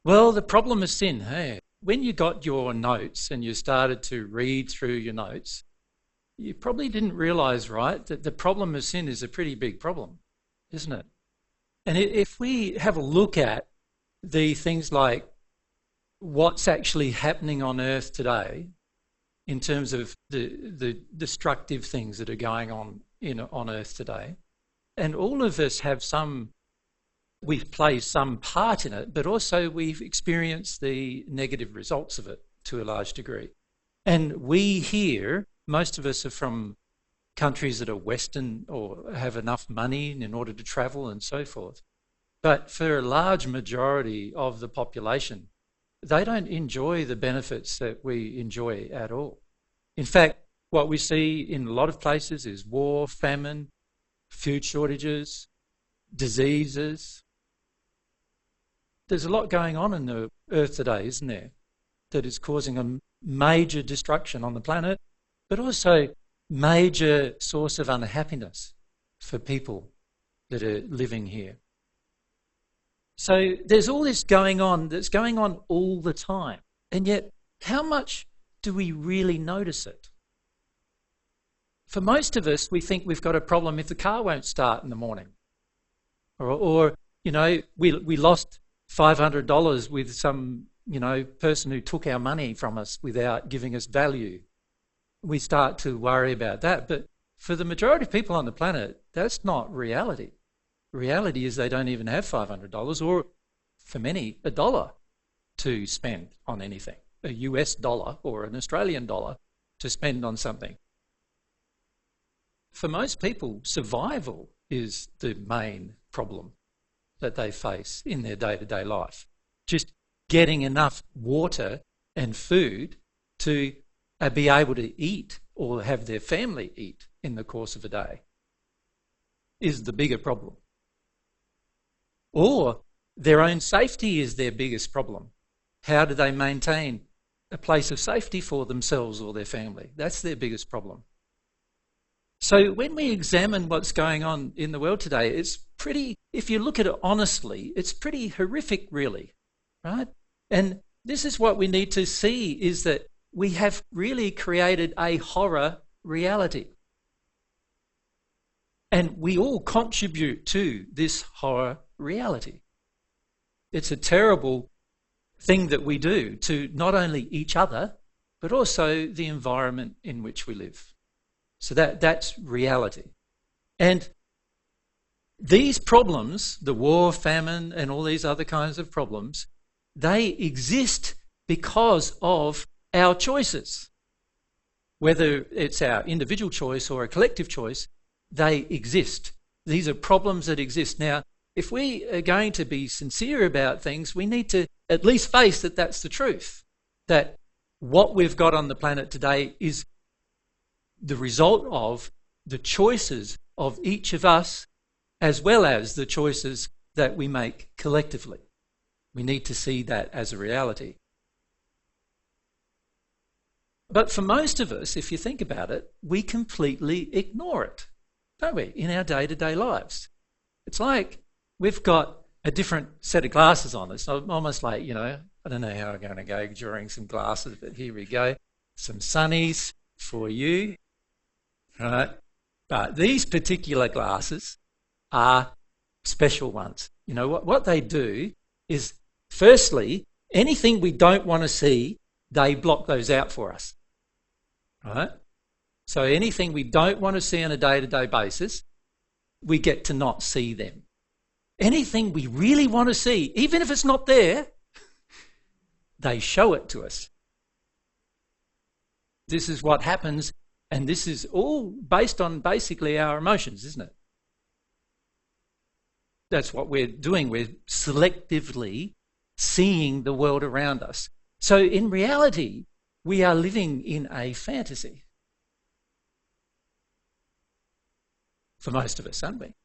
Well, the problem is sin, hey. When you got your notes and you started to read through your notes, you probably didn't realize, right, that the problem of sin is a pretty big problem, isn't it? And if we have a look at the things like what's actually happening on earth today in terms of the destructive things that are going on on earth today, and all of us have we've played some part in it, but also we've experienced the negative results of it to a large degree. And we here, most of us are from countries that are Western or have enough money in order to travel and so forth. But for a large majority of the population, they don't enjoy the benefits that we enjoy at all. In fact, what we see in a lot of places is war, famine, food shortages, diseases. There's a lot going on in the earth today, isn't there, that is causing a major destruction on the planet, but also major source of unhappiness for people that are living here. So there's all this going on that's going on all the time. And yet, how much do we really notice it? For most of us, we think we've got a problem if the car won't start in the morning. Or we lost $500 with some, person who took our money from us without giving us value. We start to worry about that. But for the majority of people on the planet, that's not reality. Reality is they don't even have $500 or, for many, $1 to spend on anything, a US dollar or an Australian dollar to spend on something. For most people, survival is the main problem that they face in their day-to-day life. Just getting enough water and food to be able to eat or have their family eat in the course of a day is the bigger problem. Or their own safety is their biggest problem. How do they maintain a place of safety for themselves or their family? That's their biggest problem. So when we examine what's going on in the world today, it's pretty, if you look at it honestly, it's pretty horrific really, right? And this is what we need to see, is that we have really created a horror reality. And we all contribute to this horror reality. It's a terrible thing that we do to not only each other, but also the environment in which we live. So that's reality. And these problems, the war, famine, and all these other kinds of problems, they exist because of our choices. Whether it's our individual choice or a collective choice, they exist. These are problems that exist. Now, if we are going to be sincere about things, we need to at least face that that's the truth. That what we've got on the planet today is the result of the choices of each of us, as well as the choices that we make collectively. We need to see that as a reality. But for most of us, if you think about it, we completely ignore it, don't we, in our day-to-day lives? It's like we've got a different set of glasses on. It's almost like, I don't know how I'm going to go during some glasses, but here we go. Some sunnies for you. Right? But these particular glasses are special ones. What they do is, firstly, anything we don't want to see, they block those out for us. Right? So anything we don't want to see on a day-to-day basis, we get to not see them. Anything we really want to see, even if it's not there, they show it to us. This is what happens. And this is all based on basically our emotions, isn't it? That's what we're doing. We're selectively seeing the world around us. So in reality, we are living in a fantasy. For most of us, aren't we?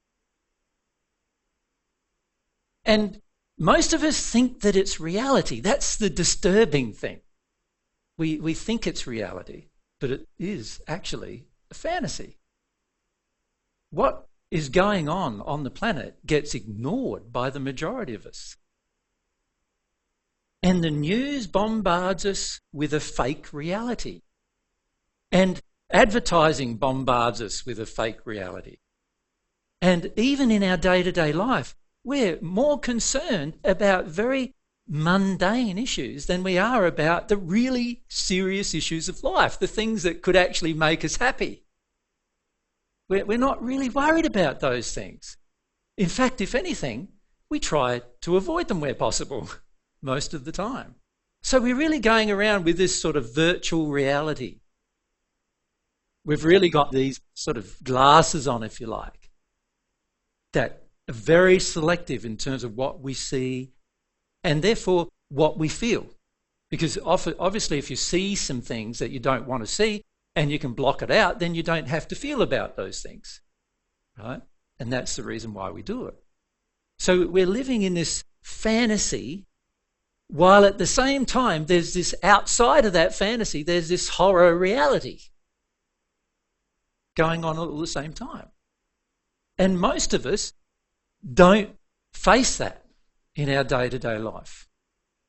And most of us think that it's reality. That's the disturbing thing. We think it's reality. But it is actually a fantasy. What is going on the planet gets ignored by the majority of us. And the news bombards us with a fake reality. And advertising bombards us with a fake reality. And even in our day-to-day life, we're more concerned about very mundane issues than we are about the really serious issues of life, the things that could actually make us happy. We're not really worried about those things. In fact, if anything, we try to avoid them where possible most of the time. So we're really going around with this sort of virtual reality. We've really got these sort of glasses on, if you like, that are very selective in terms of what we see and therefore what we feel. Because obviously if you see some things that you don't want to see and you can block it out, then you don't have to feel about those things, right? And that's the reason why we do it. So we're living in this fantasy while at the same time there's this outside of that fantasy, there's this horror reality going on all at the same time. And most of us don't face that in our day-to-day life.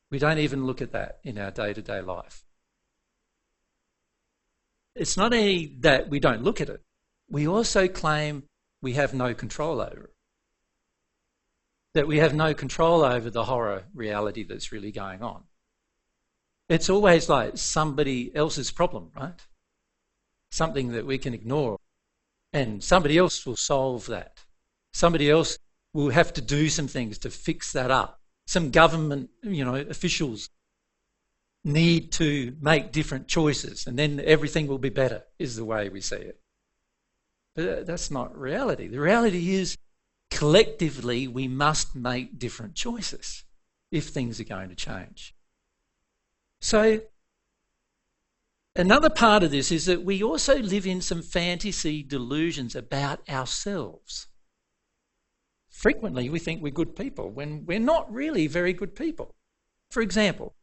We don't even look at that in our day-to-day life. It's not only that we don't look at it, we also claim we have no control over it. That we have no control over the horror reality that's really going on. It's always like somebody else's problem, right? Something that we can ignore. And somebody else will solve that. Somebody else will have to do some things to fix that up. Some government, officials need to make different choices and then everything will be better, is the way we see it. But that's not reality. The reality is collectively we must make different choices if things are going to change. So another part of this is that we also live in some fantasy delusions about ourselves. Frequently we think we're good people when we're not really very good people. For example,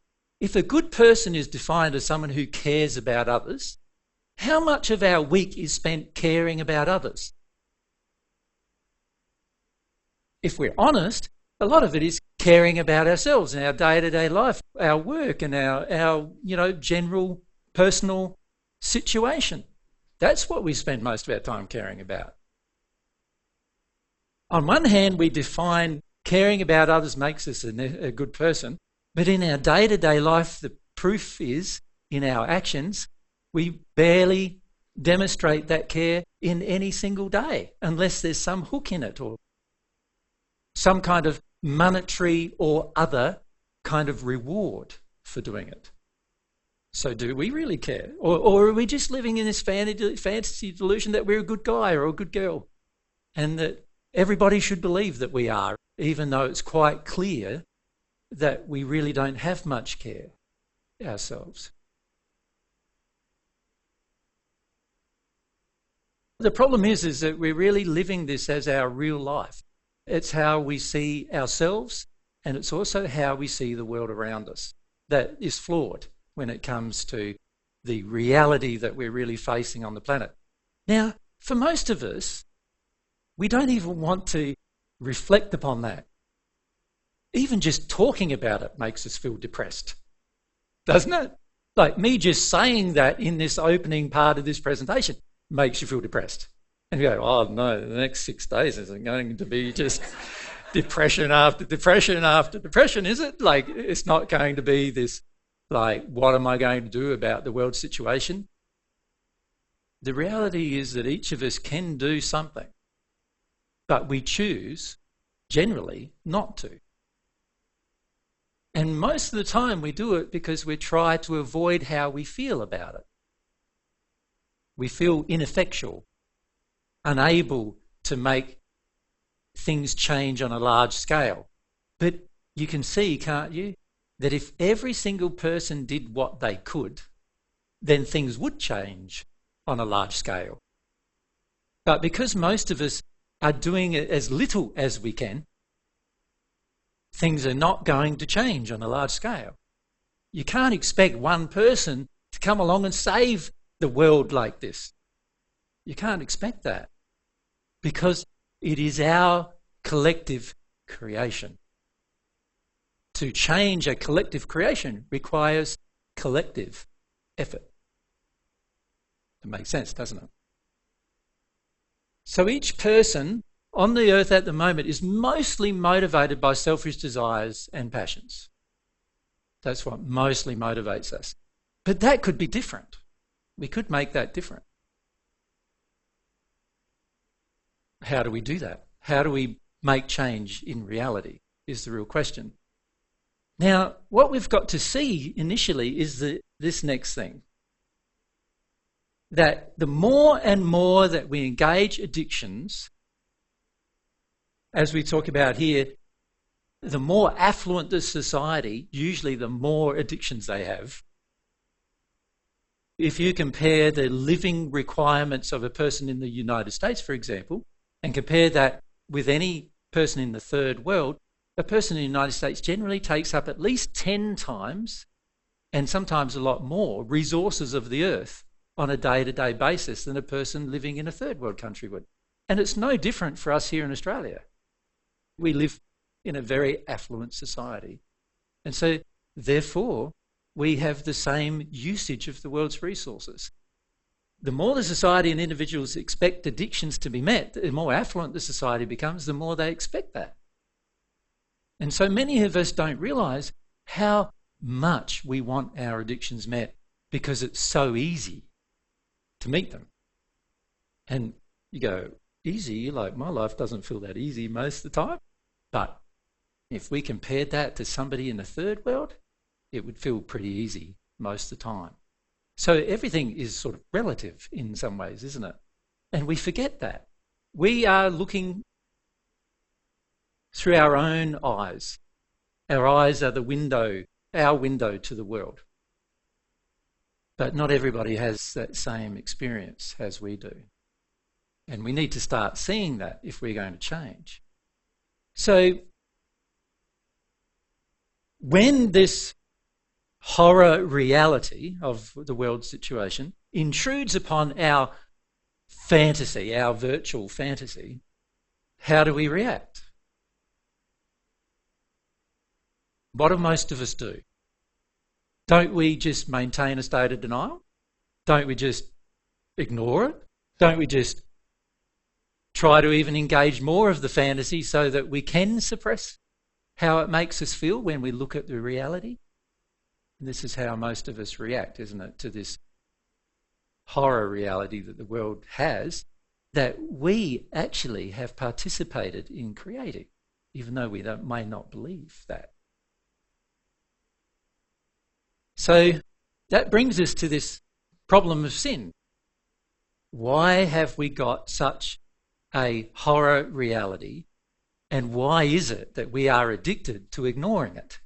if a good person is defined as someone who cares about others, how much of our week is spent caring about others? If we're honest, a lot of it is caring about ourselves and our day-to-day life, our work and our general personal situation. That's what we spend most of our time caring about. On one hand, we define caring about others makes us a good person, but in our day-to-day life, the proof is in our actions, we barely demonstrate that care in any single day, unless there's some hook in it or some kind of monetary or other kind of reward for doing it. So do we really care? Or are we just living in this fantasy delusion that we're a good guy or a good girl and that everybody should believe that we are, even though it's quite clear that we really don't have much care ourselves? The problem is that we're really living this as our real life. It's how we see ourselves, and it's also how we see the world around us that is flawed when it comes to the reality that we're really facing on the planet. Now, for most of us, we don't even want to reflect upon that. Even just talking about it makes us feel depressed, doesn't it? Like me just saying that in this opening part of this presentation makes you feel depressed. And you go, oh no, the next 6 days isn't going to be just depression after depression after depression, is it? Like, it's not going to be this, like, what am I going to do about the world situation? The reality is that each of us can do something, but we choose, generally, not to. And most of the time we do it because we try to avoid how we feel about it. We feel ineffectual, unable to make things change on a large scale. But you can see, can't you, that if every single person did what they could, then things would change on a large scale. But because most of us are doing it as little as we can, things are not going to change on a large scale. You can't expect one person to come along and save the world like this. You can't expect that because it is our collective creation to change a collective creation requires collective effort. It makes sense, doesn't it? So each person on the earth at the moment is mostly motivated by selfish desires and passions. That's what mostly motivates us. But that could be different. We could make that different. How do we do that? How do we make change in reality is the real question. Now, what we've got to see initially is this next thing. That the more and more that we engage addictions, as we talk about here, the more affluent the society, usually the more addictions they have. If you compare the living requirements of a person in the United States, for example, and compare that with any person in the third world, a person in the United States generally takes up at least 10 times, and sometimes a lot more, resources of the earth on a day-to-day basis than a person living in a third world country would. And it's no different for us here in Australia. We live in a very affluent society. And so, therefore, we have the same usage of the world's resources. The more the society and individuals expect addictions to be met, the more affluent the society becomes, the more they expect that. And so many of us don't realise how much we want our addictions met because it's so easy to meet them. And you go, easy? Like, my life doesn't feel that easy most of the time. But if we compared that to somebody in the third world, it would feel pretty easy most of the time. So everything is sort of relative in some ways, isn't it? And we forget that. We are looking through our own eyes. Our eyes are the window, our window to the world. But not everybody has that same experience as we do. And we need to start seeing that if we're going to change. So when this horror reality of the world situation intrudes upon our fantasy, our virtual fantasy, how do we react? What do most of us do? Don't we just maintain a state of denial? Don't we just ignore it? Don't we just try to even engage more of the fantasy so that we can suppress how it makes us feel when we look at the reality? And this is how most of us react, isn't it, to this horror reality that the world has, that we actually have participated in creating, even though we may not believe that. So that brings us to this problem of sin. Why have we got such a horror reality, and why is it that we are addicted to ignoring it?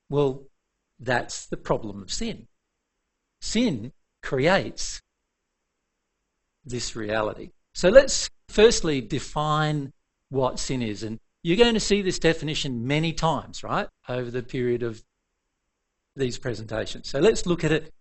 Well, that's the problem of sin. Sin creates this reality. So let's firstly define what sin is. And you're going to see this definition many times, right, over the period of these presentations. So let's look at it